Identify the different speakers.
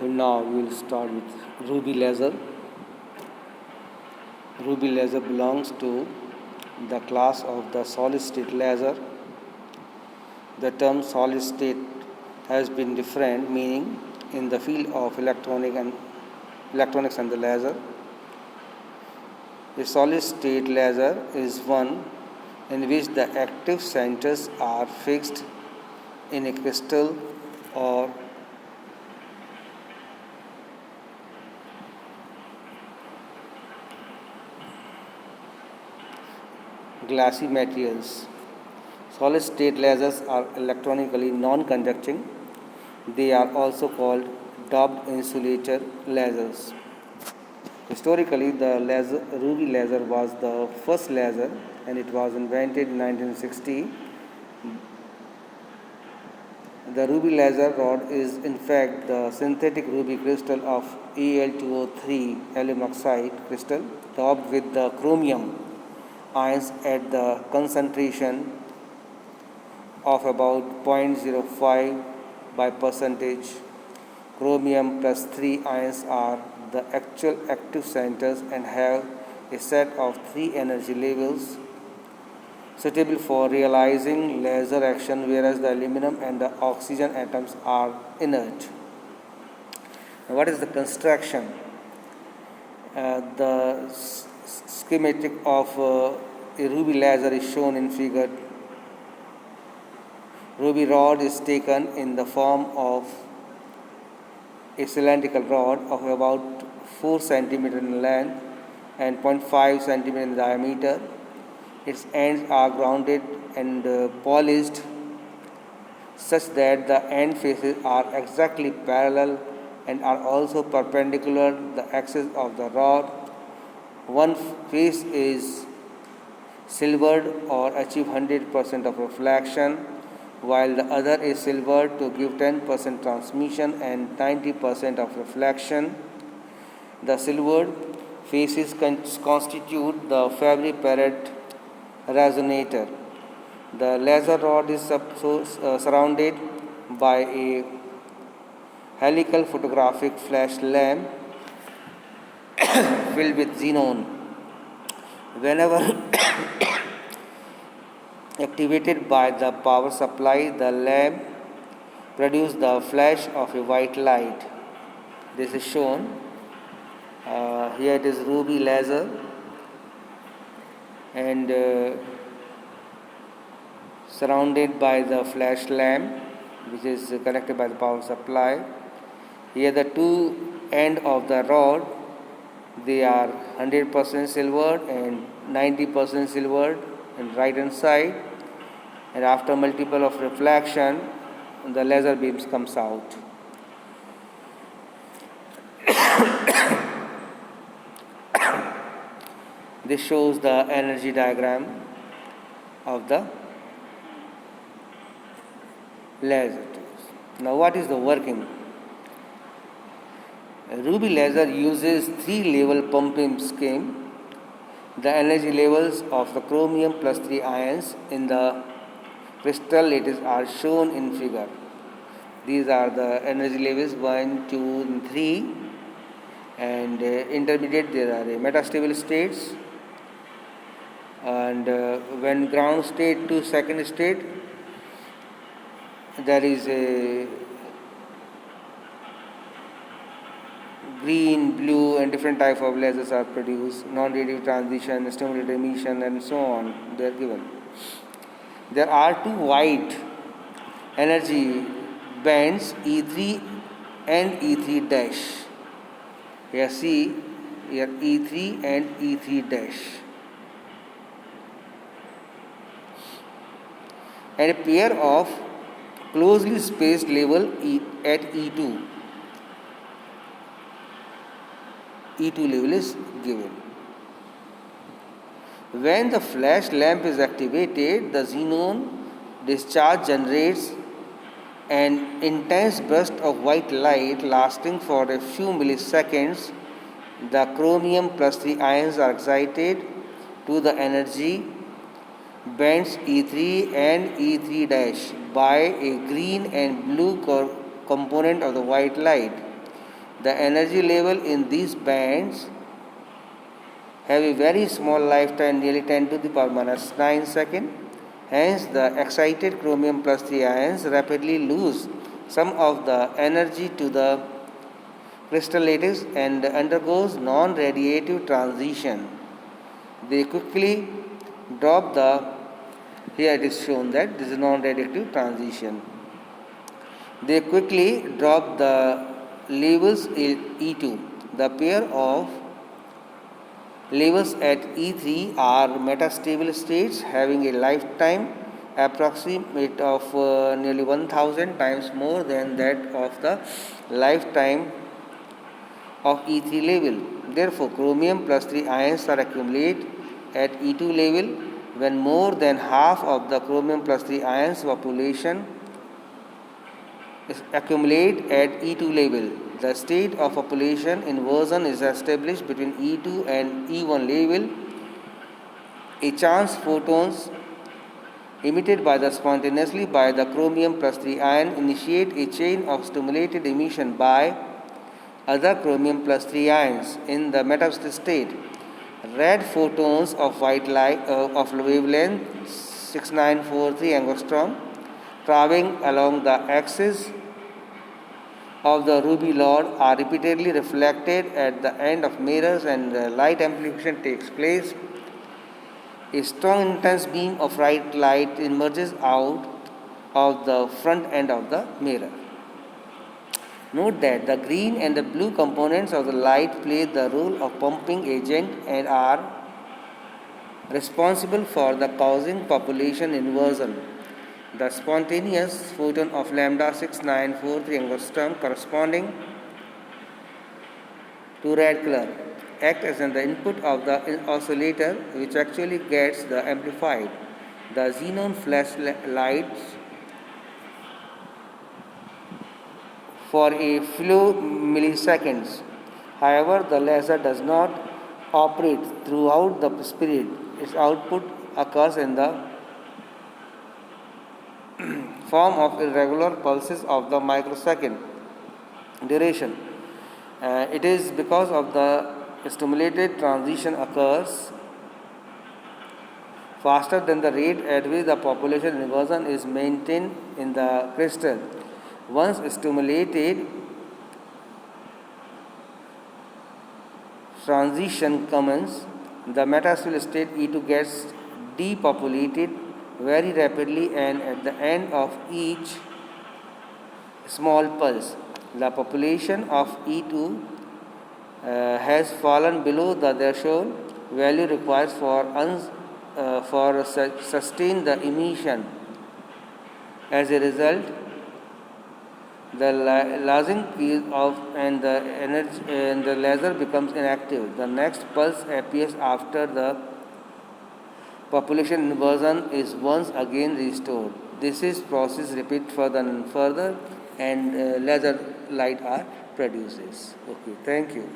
Speaker 1: Now we will start with ruby laser. Ruby laser belongs to the class of the solid state laser. The term solid state has been different meaning in the field of electronics and the laser. A solid state laser is one in which the active centers are fixed in a crystal or glassy materials. Solid state lasers are electronically non-conducting. They are also called doped insulator lasers. Historically, the ruby laser was the first laser and it was invented in 1960. The ruby laser rod is in fact the synthetic ruby crystal of Al2O3 aluminum oxide crystal topped with the chromium ions at the concentration of about 0.05 by percentage. Chromium plus 3 ions are the actual active centers and have a set of 3 energy levels suitable for realizing laser action, whereas the aluminum and the oxygen atoms are inert. Now, what is the construction? The schematic of a ruby laser is shown in figure. Ruby rod is taken in the form of a cylindrical rod of about 4 cm in length and 0.5 cm in diameter. Its ends are grounded and polished such that the end faces are exactly parallel and are also perpendicular to the axis of the rod. One face is silvered or achieve 100% of reflection, while the other is silvered to give 10% transmission and 90% of reflection. The silvered faces constitute the Fabry-Perot resonator. The laser rod is surrounded by a helical photographic flash lamp filled with xenon. Whenever activated by the power supply, the lamp produces the flash of a white light. This is shown. Here it is ruby laser and surrounded by the flash lamp which is connected by the power supply. Here the two end of the rod, they are 100% silver and 90% silver in right hand side, and after multiple of reflection the laser beams comes out. This shows the energy diagram of the laser. Now what is the working? A ruby laser uses 3-level pumping scheme. The energy levels of the chromium plus 3 ions in the crystal are shown in figure. These are the energy levels 1, 2 and 3, and intermediate there are metastable states, and when ground state to second state there is a green, blue and different type of lasers are produced, non-radiative transition, stimulated emission and so on, they are given. There are two wide energy bands E3 and E3 dash. Here see, here E3 and E3 dash. And a pair of closely spaced level at E2. E2 level is given. When the flash lamp is activated, the xenon discharge generates an intense burst of white light lasting for a few milliseconds. The chromium plus 3 ions are excited to the energy bands E3 and E3 dash by a green and blue component of the white light. The energy level in these bands have a very small lifetime, nearly 10 to the power minus 9 second. Hence, the excited chromium plus 3 ions rapidly lose some of the energy to the crystal lattice and undergoes non-radiative transition. They quickly drop the, here it is shown that this is non-radiative transition. They quickly drop the levels E2. The pair of levels at E3 are metastable states having a lifetime approximate of nearly 1000 times more than that of the lifetime of E3 level. Therefore, chromium plus 3 ions are accumulate at E2 level when more than half of the chromium plus 3 ions population is accumulate at E2 level. The state of population inversion is established between E2 and E1 level. A chance photons emitted by the spontaneously by the chromium plus 3 ion initiate a chain of stimulated emission by other chromium plus 3 ions in the metastatic state. Red photons of white light of wavelength 6943 angstrom traveling along the axis of the ruby rod are repeatedly reflected at the end of mirrors and the light amplification takes place. A strong intense beam of bright light emerges out of the front end of the mirror. Note that the green and the blue components of the light play the role of pumping agent and are responsible for the causing population inversion. The spontaneous photon of lambda 6943 angstrom corresponding to red color act as the input of the oscillator which actually gets the amplified. The xenon flashlights for a few milliseconds. However, the laser does not operate throughout the period. Its output occurs in the form of irregular pulses of the microsecond duration. It is because of the stimulated transition occurs faster than the rate at which the population inversion is maintained in the crystal. Once stimulated transition commences, the metastable state E2 gets depopulated very rapidly and at the end of each small pulse, the population of E2 has fallen below the threshold value required for sustain the emission. As a result, the lasing key of and the energy and the laser becomes inactive. The next pulse appears after the population inversion is once again restored. This is process repeat further and further, and laser light are produces. Okay, thank you.